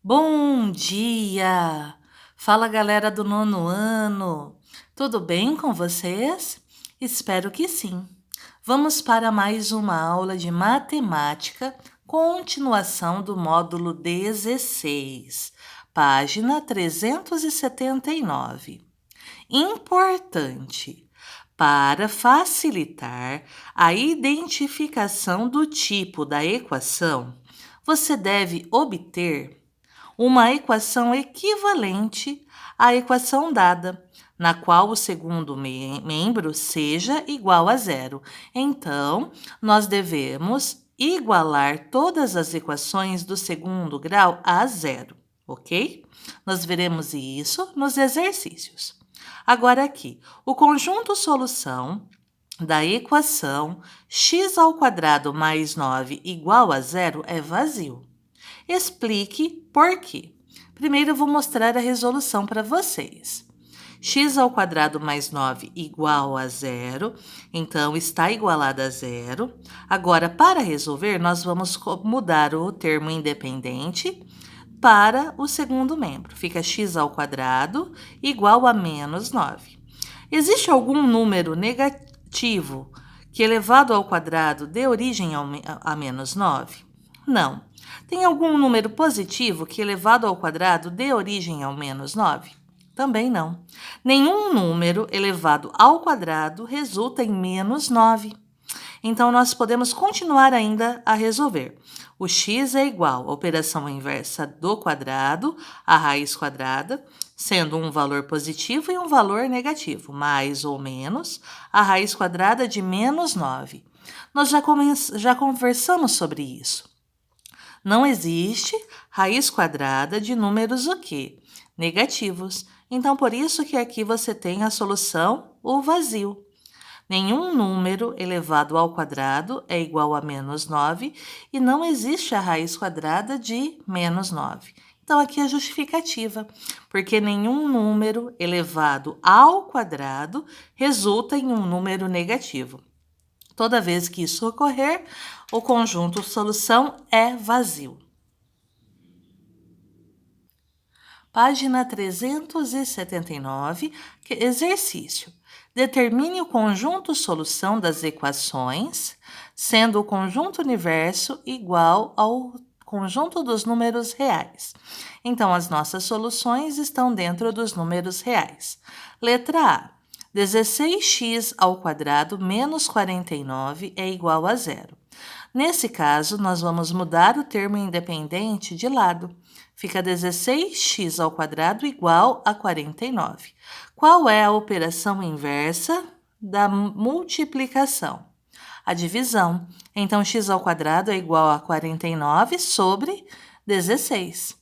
Bom dia! Fala, galera do nono ano! Tudo bem com vocês? Espero que sim. Vamos para mais uma aula de matemática, continuação do módulo 16, página 379. Importante! Para facilitar a identificação do tipo da equação, você deve obter uma equação equivalente à equação dada, na qual o segundo membro seja igual a zero. Então, nós devemos igualar todas as equações do segundo grau a zero, ok? Nós veremos isso nos exercícios. Agora aqui, o conjunto solução da equação x² mais 9 igual a zero é vazio. Explique por quê. Primeiro eu vou mostrar a resolução para vocês. x² mais 9 igual a zero, então está igualada a zero. Agora, para resolver, nós vamos mudar o termo independente para o segundo membro. Fica x² igual a menos 9. Existe algum número negativo que elevado ao quadrado dê origem a menos 9? Não. Tem algum número positivo que elevado ao quadrado dê origem ao menos 9? Também não. Nenhum número elevado ao quadrado resulta em menos 9. Então, nós podemos continuar ainda a resolver. O x é igual à operação inversa do quadrado, a raiz quadrada, sendo um valor positivo e um valor negativo, mais ou menos a raiz quadrada de menos 9. Nós já conversamos sobre isso. Não existe raiz quadrada de números o quê? Negativos. Então, por isso que aqui você tem a solução, o vazio. Nenhum número elevado ao quadrado é igual a menos 9 e não existe a raiz quadrada de menos 9. Então, aqui é a justificativa, porque nenhum número elevado ao quadrado resulta em um número negativo. Toda vez que isso ocorrer, o conjunto solução é vazio. Página 379, exercício. Determine o conjunto solução das equações, sendo o conjunto universo igual ao conjunto dos números reais. Então, as nossas soluções estão dentro dos números reais. Letra A. 16x² menos 49 é igual a zero. Nesse caso, nós vamos mudar o termo independente de lado. Fica 16x² igual a 49. Qual é a operação inversa da multiplicação? A divisão. Então, x² é igual a 49 sobre 16.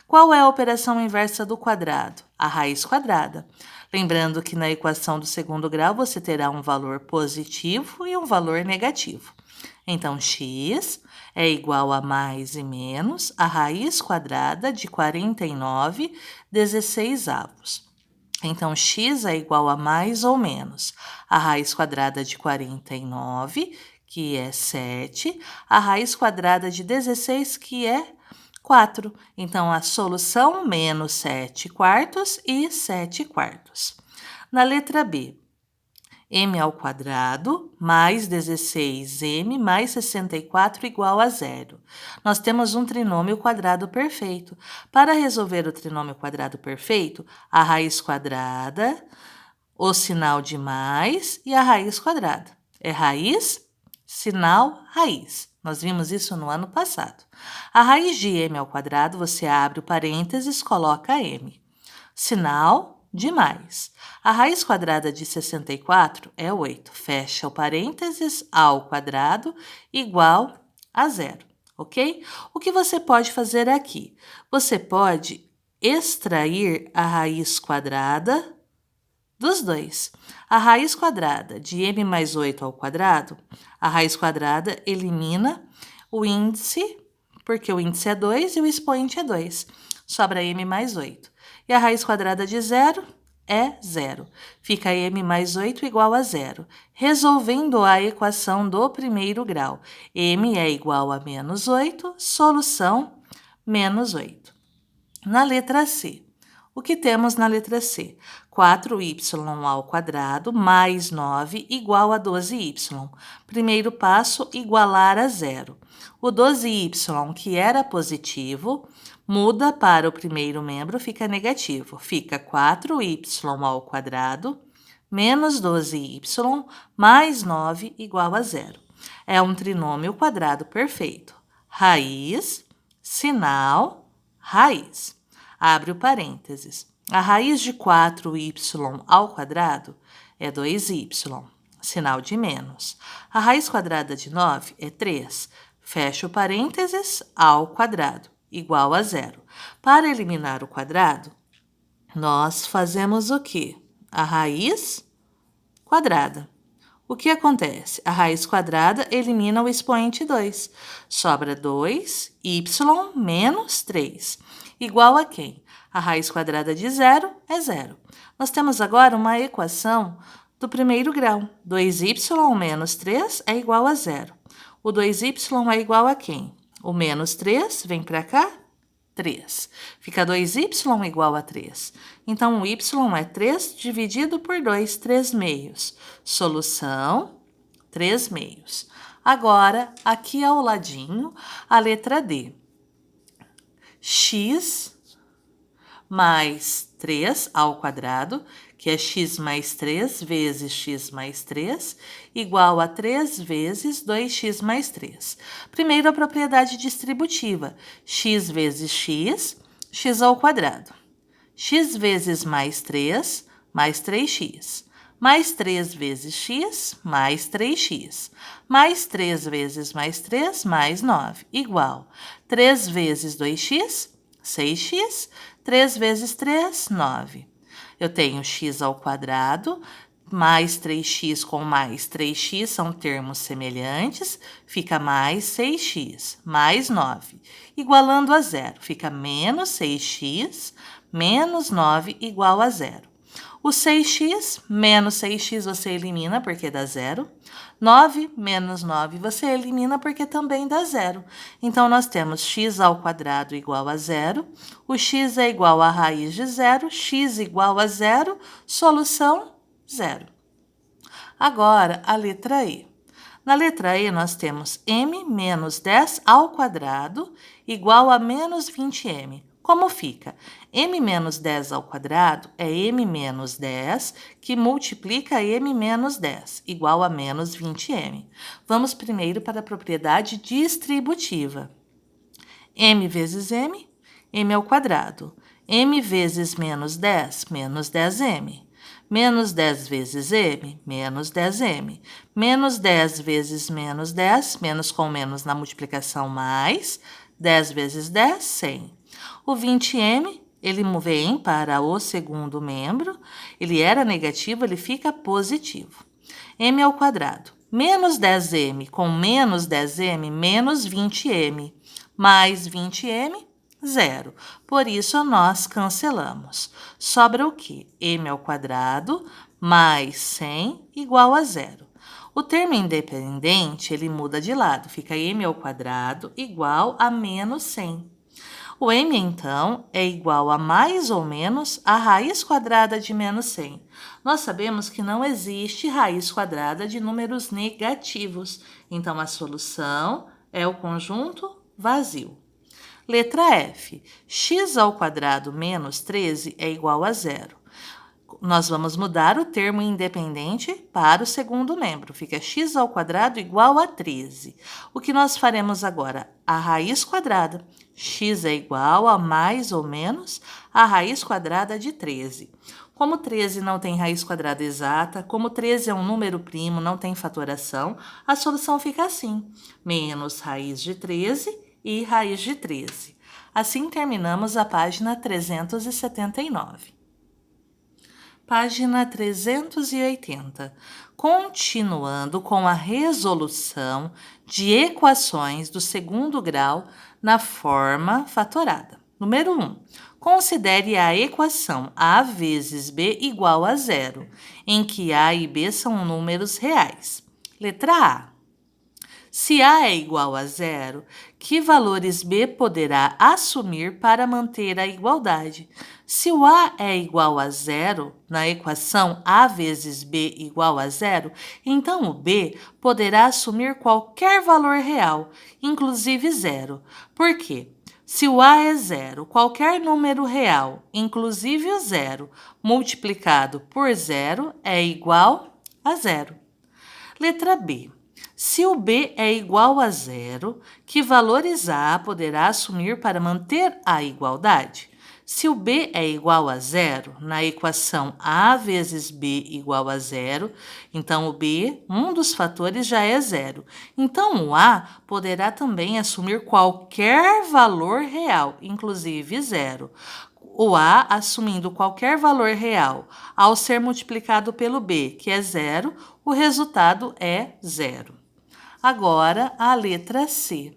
Qual é a operação inversa do quadrado? A raiz quadrada. Lembrando que na equação do segundo grau você terá um valor positivo e um valor negativo. Então, x é igual a mais e menos a raiz quadrada de 49 16avos. Então, x é igual a mais ou menos a raiz quadrada de 49, que é 7, a raiz quadrada de 16, que é 4. Então, a solução menos 7 quartos e 7 quartos. Na letra B, m² mais 16m mais 64 igual a zero. Nós temos um trinômio quadrado perfeito. Para resolver o trinômio quadrado perfeito, a raiz quadrada, o sinal de mais e a raiz quadrada. É raiz, sinal, raiz. Nós vimos isso no ano passado. A raiz de m², você abre o parênteses, coloca m. Sinal de mais. A raiz quadrada de 64 é 8. Fecha o parênteses, ao quadrado igual a zero, ok? O que você pode fazer aqui? Você pode extrair a raiz quadrada dos dois. A raiz quadrada de m mais 8 ao quadrado, a raiz quadrada elimina o índice, porque o índice é 2 e o expoente é 2. Sobra m mais 8. E a raiz quadrada de zero é zero. Fica m mais 8 igual a zero. Resolvendo a equação do primeiro grau. M é igual a menos 8, solução menos 8. Na letra C, o que temos na letra C? 4y ao quadrado mais 9 igual a 12y. Primeiro passo, igualar a zero. O 12y, que era positivo, muda para o primeiro membro, fica negativo. Fica 4y ao quadrado menos 12y mais 9 igual a zero. É um trinômio quadrado perfeito. Raiz, sinal, raiz. Abre o parênteses. A raiz de 4y ao quadrado é 2y, sinal de menos. A raiz quadrada de 9 é 3. Fecha o parênteses, ao quadrado, igual a zero. Para eliminar o quadrado, nós fazemos o quê? A raiz quadrada. O que acontece? A raiz quadrada elimina o expoente 2. Sobra 2y menos 3. Igual a quem? A raiz quadrada de zero é zero. Nós temos agora uma equação do primeiro grau. 2y menos 3 é igual a zero. O 2y é igual a quem? O menos 3 vem para cá, 3. Fica 2y igual a 3. Então, o y é 3 dividido por 2, 3 meios. Solução, 3 meios. Agora, aqui ao ladinho, a letra D. X mais 3 ao quadrado, que é x mais 3 vezes x mais 3, igual a 3 vezes 2x mais 3. Primeiro, a propriedade distributiva. X vezes x, x ao quadrado. X vezes mais 3, mais 3x. Mais 3 vezes x, mais 3x. Mais 3 vezes mais 3, mais 9, igual. 3 vezes 2x, 6x. 3 vezes 3, 9. Eu tenho x ao quadrado, mais 3x com mais 3x são termos semelhantes, fica mais 6x, mais 9. Igualando a zero, fica menos 6x, menos 9 igual a zero. O 6x menos 6x você elimina porque dá zero. 9 menos 9 você elimina porque também dá zero. Então, nós temos x ao quadrado igual a zero. O x é igual à raiz de zero. X igual a zero. Solução, zero. Agora, a letra E. Na letra E, nós temos m menos 10 ao quadrado igual a menos 20m. Como fica? M menos 10 ao quadrado é M menos 10, que multiplica M menos 10, igual a menos 20M. Vamos primeiro para a propriedade distributiva. M vezes M, M ao quadrado. M vezes menos 10, menos 10M. Menos 10 vezes M, menos 10M. Menos 10 vezes menos 10, menos com menos na multiplicação mais. 10 vezes 10, 100. O 20m, ele vem para o segundo membro, ele era negativo, ele fica positivo. M ao quadrado. Menos 10m com menos 10m, menos 20m. Mais 20m, zero. Por isso, nós cancelamos. Sobra o quê? M ao quadrado mais 100 igual a zero. O termo independente, ele muda de lado. Fica m ao quadrado igual a menos 100. O m, então, é igual a mais ou menos a raiz quadrada de menos 100. Nós sabemos que não existe raiz quadrada de números negativos. Então, a solução é o conjunto vazio. Letra F. X ao quadrado menos 13 é igual a zero. Nós vamos mudar o termo independente para o segundo membro. Fica x ao quadrado igual a 13. O que nós faremos agora? A raiz quadrada. X é igual a mais ou menos a raiz quadrada de 13. Como 13 não tem raiz quadrada exata, como 13 é um número primo, não tem fatoração, a solução fica assim. Menos raiz de 13 e raiz de 13. Assim terminamos a página 379. Página 380. Continuando com a resolução de equações do segundo grau na forma fatorada. Número 1. Considere a equação A vezes B igual a zero, em que A e B são números reais. Letra A. Se A é igual a zero, que valores B poderá assumir para manter a igualdade. Se o A é igual a zero, na equação A vezes B igual a zero, então o B poderá assumir qualquer valor real, inclusive zero. Por quê? Se o A é zero, qualquer número real, inclusive o zero, multiplicado por zero é igual a zero. Letra B. Se o B é igual a zero, que valores A poderá assumir para manter a igualdade? Se o B é igual a zero, na equação A vezes B igual a zero, então o B, um dos fatores já é zero. Então o A poderá também assumir qualquer valor real, inclusive zero. O A assumindo qualquer valor real, ao ser multiplicado pelo B, que é zero, o resultado é zero. Agora, a letra C.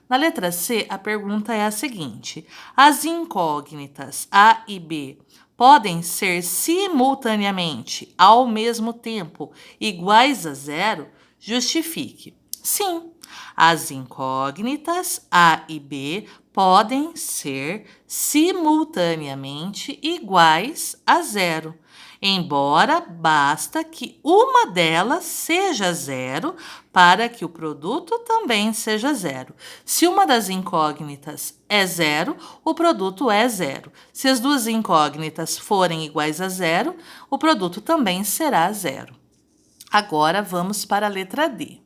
Na letra C, a pergunta é a seguinte: as incógnitas A e B podem ser simultaneamente, ao mesmo tempo, iguais a zero? Justifique. Sim, as incógnitas A e B podem ser simultaneamente iguais a zero, embora basta que uma delas seja zero para que o produto também seja zero. Se uma das incógnitas é zero, o produto é zero. Se as duas incógnitas forem iguais a zero, o produto também será zero. Agora vamos para a letra D.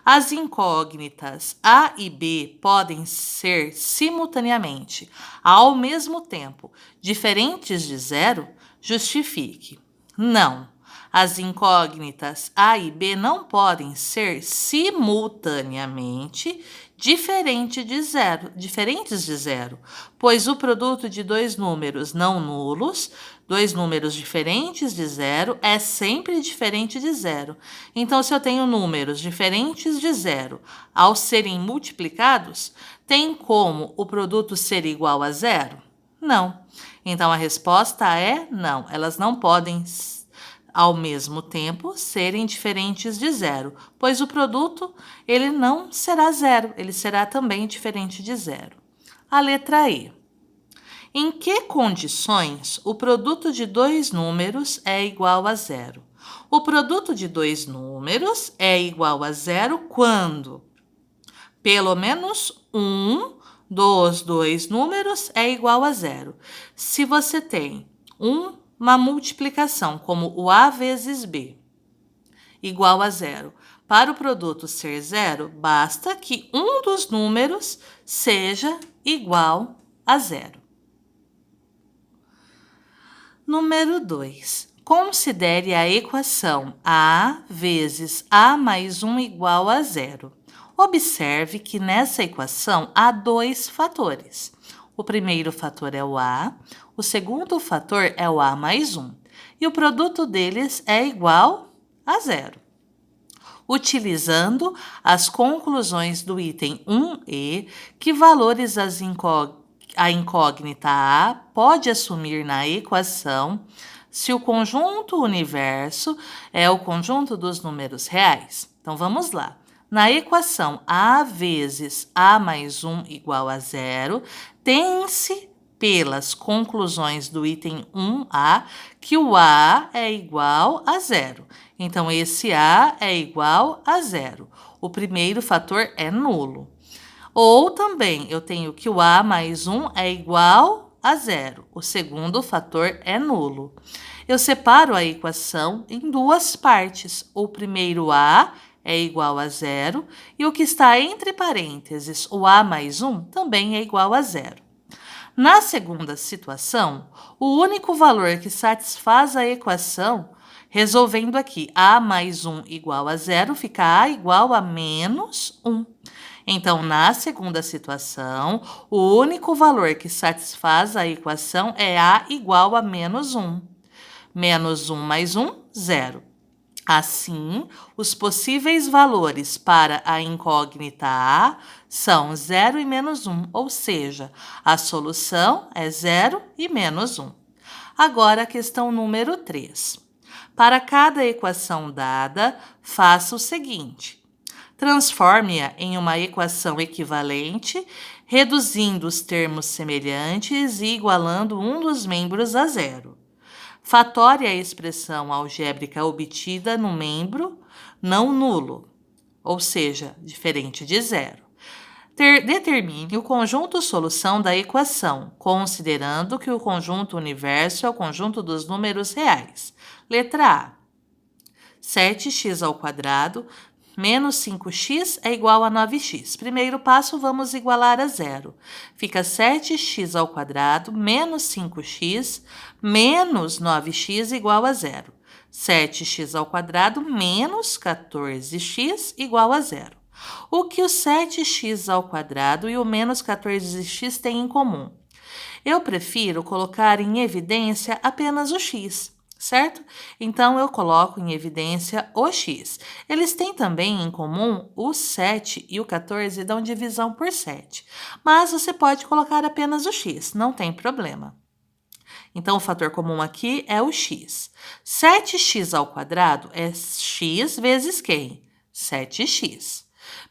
As incógnitas A e B podem ser simultaneamente, ao mesmo tempo, diferentes de zero? Justifique. Não. As incógnitas A e B não podem ser simultaneamente diferentes de zero, pois o produto de dois números não nulos, dois números diferentes de zero, é sempre diferente de zero. Então, se eu tenho números diferentes de zero, ao serem multiplicados, tem como o produto ser igual a zero? Não. Então, a resposta é não. Elas não podem ao mesmo tempo serem diferentes de zero, pois o produto ele não será zero, ele será também diferente de zero. A letra E. Em que condições o produto de dois números é igual a zero? O produto de dois números é igual a zero quando pelo menos um dos dois números é igual a zero. Se você tem uma multiplicação, como o A vezes B, igual a zero. Para o produto ser zero, basta que um dos números seja igual a zero. Número 2. Considere a equação A vezes A mais 1 igual a zero. Observe que nessa equação há dois fatores. O primeiro fator é o A, o segundo fator é o A mais 1. E o produto deles é igual a zero. Utilizando as conclusões do item 1e, que valores a incógnita A pode assumir na equação se o conjunto universo é o conjunto dos números reais. Então, vamos lá. Na equação A vezes A mais 1 igual a zero, tem-se pelas conclusões do item 1A que o A é igual a zero. Então, esse A é igual a zero. O primeiro fator é nulo. Ou também eu tenho que o A mais 1 é igual a zero. O segundo fator é nulo. Eu separo a equação em duas partes. O primeiro A é igual a zero e o que está entre parênteses, o A mais 1, também é igual a zero. Na segunda situação, o único valor que satisfaz a equação, resolvendo aqui A mais 1 igual a zero, fica A igual a menos 1. Então, na segunda situação, o único valor que satisfaz a equação é A igual a menos 1. Menos 1 mais 1, zero. Assim, os possíveis valores para a incógnita A são 0 e menos 1, ou seja, a solução é 0 e menos 1. Agora, a questão número 3. Para cada equação dada, faça o seguinte. Transforme-a em uma equação equivalente, reduzindo os termos semelhantes e igualando um dos membros a zero. Fatore a expressão algébrica obtida no membro não nulo, ou seja, diferente de zero. Determine o conjunto solução da equação, considerando que o conjunto universo é o conjunto dos números reais. Letra A. 7x ao quadrado menos 5x é igual a 9x. Primeiro passo, vamos igualar a zero. Fica 7x ao quadrado menos 5x menos 9x igual a zero. 7x ao quadrado menos 14x igual a zero. O que o 7x ao quadrado e o menos 14x têm em comum? Eu prefiro colocar em evidência apenas o x, certo? Então, eu coloco em evidência o x. Eles têm também em comum o 7 e o 14 dão divisão por 7, mas você pode colocar apenas o x, não tem problema. Então, o fator comum aqui é o x. 7x ao quadrado é x vezes quem? 7x.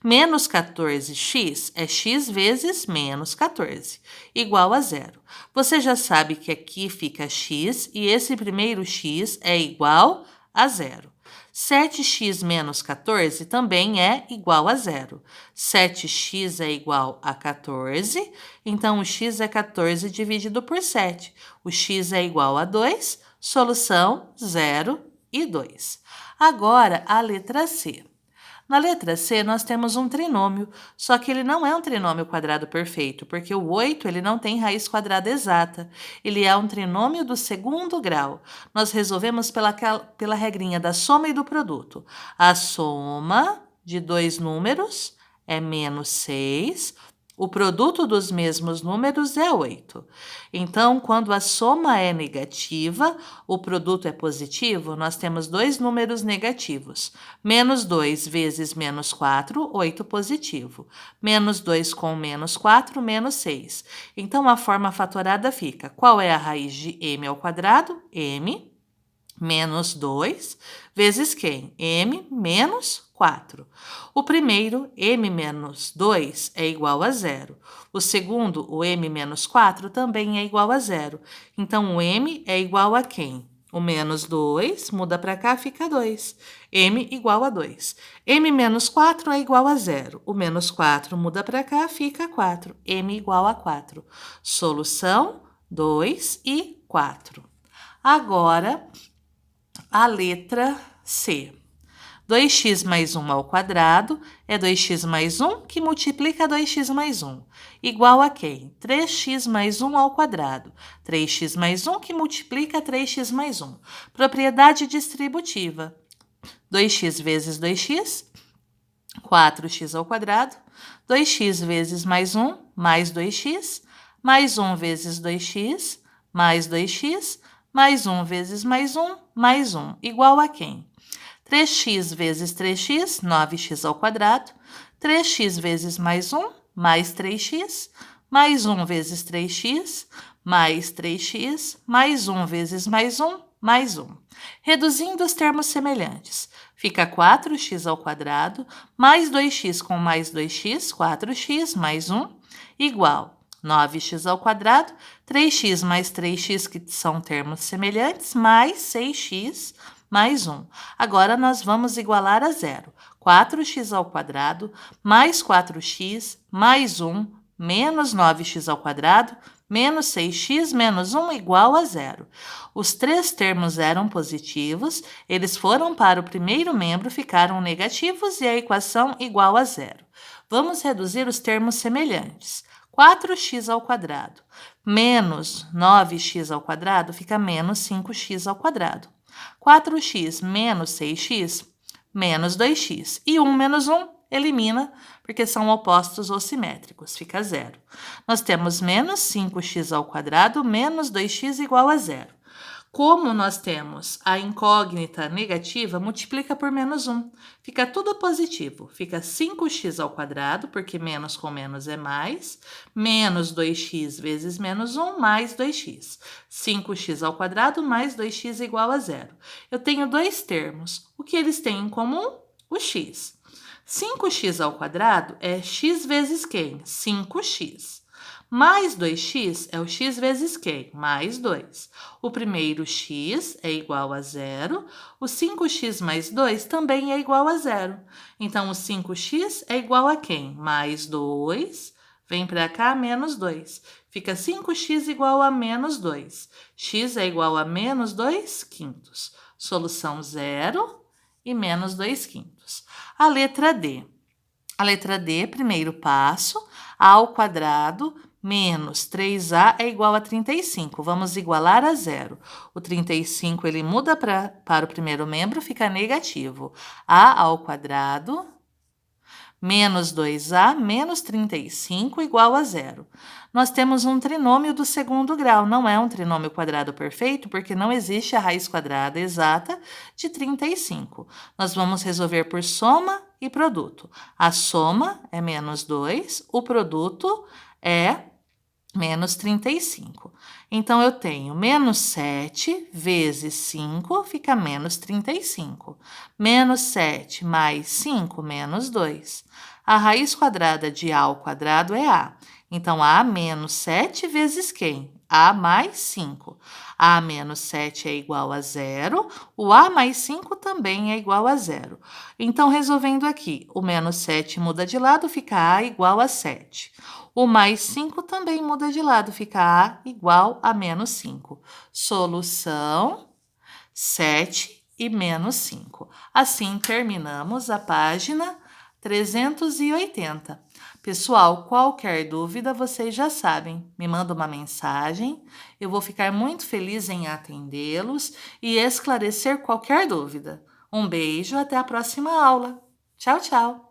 Menos 14x é x vezes menos 14, igual a zero. Você já sabe que aqui fica x e esse primeiro x é igual a zero. 7x menos 14 também é igual a zero. 7x é igual a 14, então o x é 14 dividido por 7. O x é igual a 2, solução 0 e 2. Agora, a letra C. Na letra C, nós temos um trinômio, só que ele não é um trinômio quadrado perfeito, porque o 8 ele não tem raiz quadrada exata. Ele é um trinômio do segundo grau. Nós resolvemos pela regrinha da soma e do produto. A soma de dois números é menos 6. O produto dos mesmos números é 8. Então, quando a soma é negativa, o produto é positivo, nós temos dois números negativos. Menos 2 vezes menos 4, 8 positivo. Menos 2 com menos 4, menos 6. Então, a forma fatorada fica: qual é a raiz de m ao quadrado? M menos 2 vezes quem? M menos 4. O primeiro, m menos 2, é igual a zero. O segundo, o m menos 4, também é igual a zero. Então, o m é igual a quem? O menos 2, muda para cá, fica 2. M igual a 2. M menos 4 é igual a zero. O menos 4 muda para cá, fica 4. M igual a 4. Solução 2 e 4. Agora, a letra C. 2x mais 1 ao quadrado é 2x mais 1 que multiplica 2x mais 1. Igual a quem? 3x mais 1 ao quadrado. 3x mais 1 que multiplica 3x mais 1. Propriedade distributiva. 2x vezes 2x, 4x ao quadrado. 2x vezes mais 1, mais 2x. Mais 1 vezes 2x, mais 2x. Mais 1 vezes mais 1, mais 1. Igual a quem? 3x vezes 3x, 9x ao quadrado. 3x vezes mais 1, mais 3x. Mais 1 vezes 3x, mais 3x. Mais 1 vezes mais 1, mais 1. Reduzindo os termos semelhantes, fica 4x ao quadrado, mais 2x com mais 2x, 4x, mais 1, igual 9x ao quadrado, 3x mais 3x, que são termos semelhantes, mais 6x mais 1. Agora, nós vamos igualar a zero. 4x ao quadrado, mais 4x, mais 1, menos 9x ao quadrado, menos 6x menos 1 igual a zero. Os três termos eram positivos, eles foram para o primeiro membro, ficaram negativos e a equação igual a zero. Vamos reduzir os termos semelhantes. 4x ao quadrado menos 9x ao quadrado fica menos 5x ao quadrado. 4x menos 6x, menos 2x. E 1 menos 1 elimina, porque são opostos ou simétricos, fica zero. Nós temos menos 5x ao quadrado menos 2x igual a zero. Como nós temos a incógnita negativa, multiplica por menos 1. Fica tudo positivo. Fica 5x ao quadrado, porque menos com menos é mais. Menos 2x vezes menos 1, mais 2x. 5x ao quadrado mais 2x igual a zero. Eu tenho dois termos. O que eles têm em comum? O x. 5x² é x vezes quem? 5x. Mais 2x é o x vezes quem? Mais 2. O primeiro x é igual a 0. O 5x mais 2 também é igual a 0. Então, o 5x é igual a quem? Mais 2. Vem para cá, menos 2. Fica 5x igual a menos 2. X é igual a menos 2 quintos. Solução 0 e menos 2 quintos. A letra D. A letra D, primeiro passo, a ao quadrado menos 3a é igual a 35. Vamos igualar a zero. O 35 ele muda para o primeiro membro, fica negativo. A ao quadrado menos 2a menos 35 igual a zero. Nós temos um trinômio do segundo grau, não é um trinômio quadrado perfeito, porque não existe a raiz quadrada exata de 35. Nós vamos resolver por soma e produto. A soma é menos 2, o produto é menos 35. Então, eu tenho menos 7 vezes 5, fica menos 35. Menos 7 mais 5, menos 2. A raiz quadrada de a ao quadrado é a. Então, a menos 7 vezes quem? A mais 5. A menos 7 é igual a zero. O a mais 5 também é igual a zero. Então, resolvendo aqui, o menos 7 muda de lado, fica a igual a 7. O mais 5 também muda de lado, fica a igual a menos 5. Solução 7 e menos 5. Assim, terminamos a página 380. Pessoal, qualquer dúvida, vocês já sabem, me manda uma mensagem, eu vou ficar muito feliz em atendê-los e esclarecer qualquer dúvida. Um beijo, até a próxima aula. Tchau, tchau!